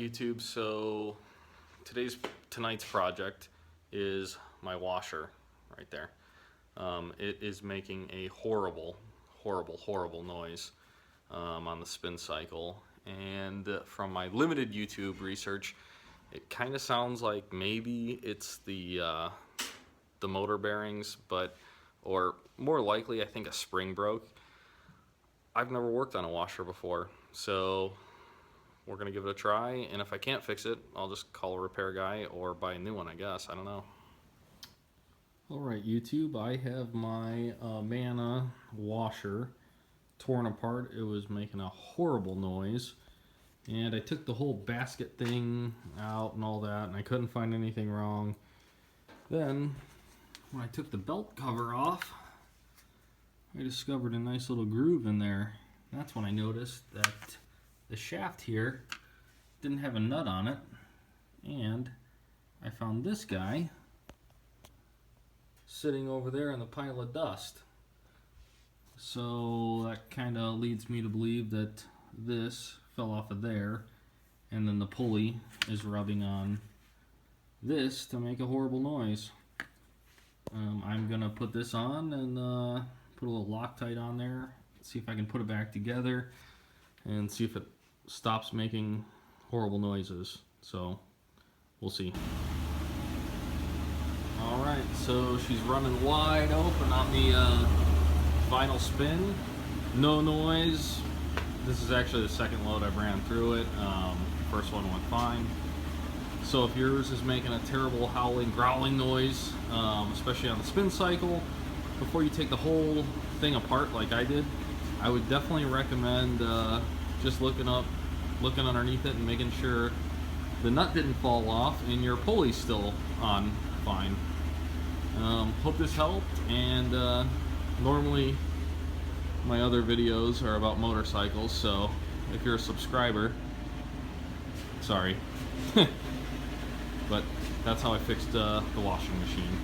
YouTube. So tonight's project is my washer right there. It is making a horrible noise on the spin cycle, and from my limited YouTube research, it kind of sounds like maybe it's the motor bearings, or more likely I think a spring broke. I've never worked on a washer before, so we're gonna give it a try, and if I can't fix it, I'll just call a repair guy or buy a new one, I guess. I don't know. Alright YouTube, I have my Amana washer torn apart. It was making a horrible noise, and I took the whole basket thing out and all that, and I couldn't find anything wrong. Then when I took the belt cover off, I discovered a nice little groove in there. That's when I noticed that the shaft here didn't have a nut on it, and I found this guy sitting over there in the pile of dust. So that kind of leads me to believe that this fell off of there, and then the pulley is rubbing on this to make a horrible noise. I'm gonna put this on and put a little Loctite on there, see if I can put it back together and see if it stops making horrible noises. So we'll see. Alright, so she's running wide open on the vinyl spin. No noise. This is actually the second load I've ran through it. First one went fine. So if yours is making a terrible howling, growling noise, especially on the spin cycle, before you take the whole thing apart like I did, I would definitely recommend just looking underneath it and making sure the nut didn't fall off and your pulley's still on fine. Hope this helped, and normally my other videos are about motorcycles, so if you're a subscriber, sorry. But that's how I fixed the washing machine.